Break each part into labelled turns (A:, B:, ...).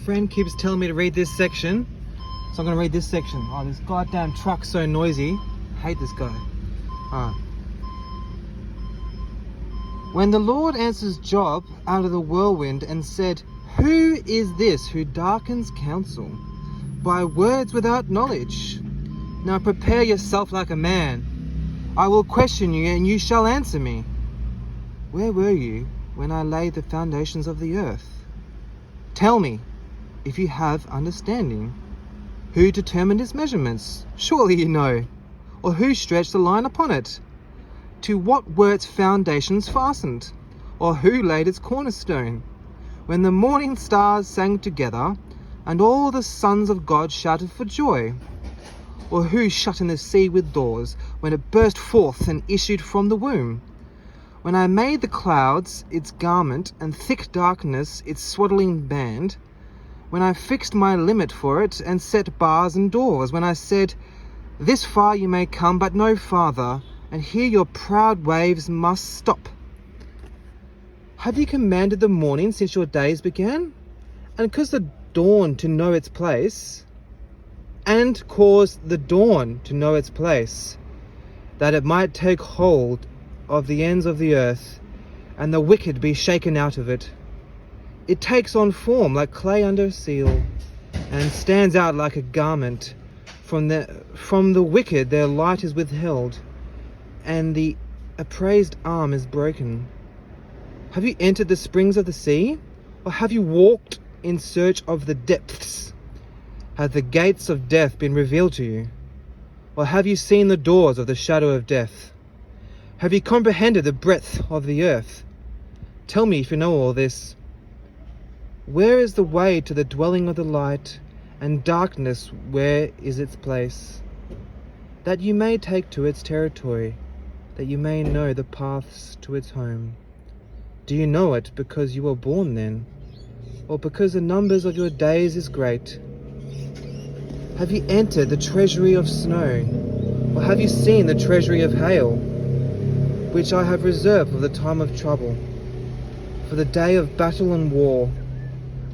A: friend keeps telling me to read this section, so I'm going to read this section. Oh, this goddamn truck's so noisy. I hate this guy. When the Lord answers Job out of the whirlwind and said, "Who is this who darkens counsel by words without knowledge? Now prepare yourself like a man. I will question you and you shall answer me. Where were you when I laid the foundations of the earth? Tell me, if you have understanding. Who determined its measurements? Surely you know. Or who stretched the line upon it? To what were its foundations fastened? Or who laid its cornerstone? When the morning stars sang together, and all the sons of God shouted for joy? Or who shut in the sea with doors, when it burst forth and issued from the womb? When I made the clouds its garment, and thick darkness its swaddling band, when I fixed my limit for it, and set bars and doors, when I said, this far you may come, but no farther, and here your proud waves must stop. Have you commanded the morning since your days began, and caused the dawn to know its place, that it might take hold of the ends of the earth, and the wicked be shaken out of it? It takes on form like clay under a seal, and stands out like a garment. From the wicked their light is withheld, and the upraised arm is broken. Have you entered the springs of the sea? Or have you walked in search of the depths? Have the gates of death been revealed to you? Or have you seen the doors of the shadow of death? Have you comprehended the breadth of the earth? Tell me if you know all this. Where is the way to the dwelling of the light, and darkness where is its place? That you may take to its territory, that you may know the paths to its home. Do you know it because you were born then, or because the numbers of your days is great? Have you entered the treasury of snow, or have you seen the treasury of hail, which I have reserved for the time of trouble, for the day of battle and war?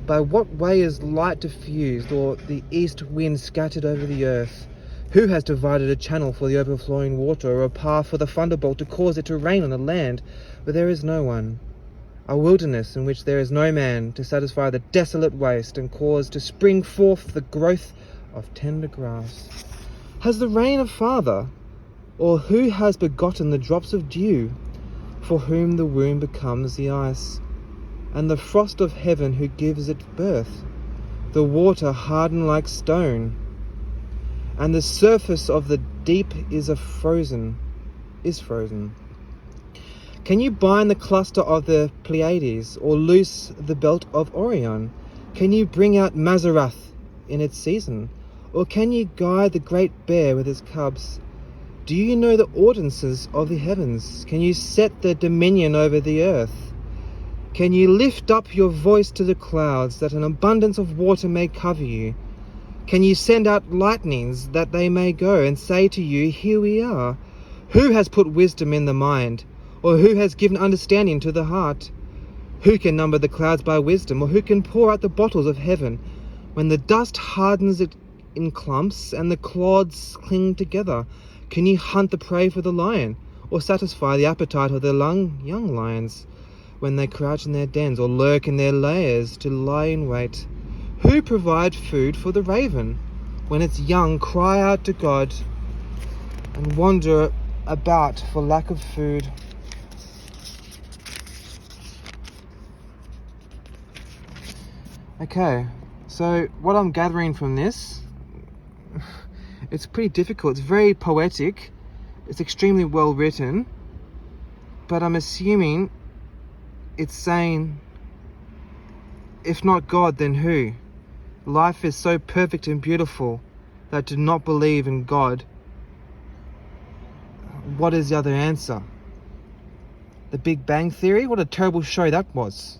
A: By what way is light diffused, or the east wind scattered over the earth? Who has divided a channel for the overflowing water, or a path for the thunderbolt to cause it to rain on the land where there is no one? A wilderness in which there is no man, to satisfy the desolate waste, and cause to spring forth the growth of tender grass. Has the rain a father, or who has begotten the drops of dew, for whom the womb becomes the ice, and the frost of heaven who gives it birth? The water hardened like stone, and the surface of the deep is frozen. Can you bind the cluster of the Pleiades, or loose the belt of Orion? Can you bring out Mazarath in its season, or can you guide the great bear with its cubs? Do you know the ordinances of the heavens? Can you set their dominion over the earth? Can you lift up your voice to the clouds, that an abundance of water may cover you? Can you send out lightnings, that they may go and say to you, here we are? Who has put wisdom in the mind, or who has given understanding to the heart? Who can number the clouds by wisdom, or who can pour out the bottles of heaven, when the dust hardens it in clumps, and the clods cling together? Can you hunt the prey for the lion, or satisfy the appetite of the young lions, when they crouch in their dens, or lurk in their lairs to lie in wait? Who provides food for the raven, when its young cry out to God, and wander about for lack of food? Okay, so what I'm gathering from this, it's pretty difficult. It's very poetic. It's extremely well written, but I'm assuming it's saying, if not God, then who? Life is so perfect and beautiful that to not believe in God, what is the other answer? The Big Bang Theory? What a terrible show that was.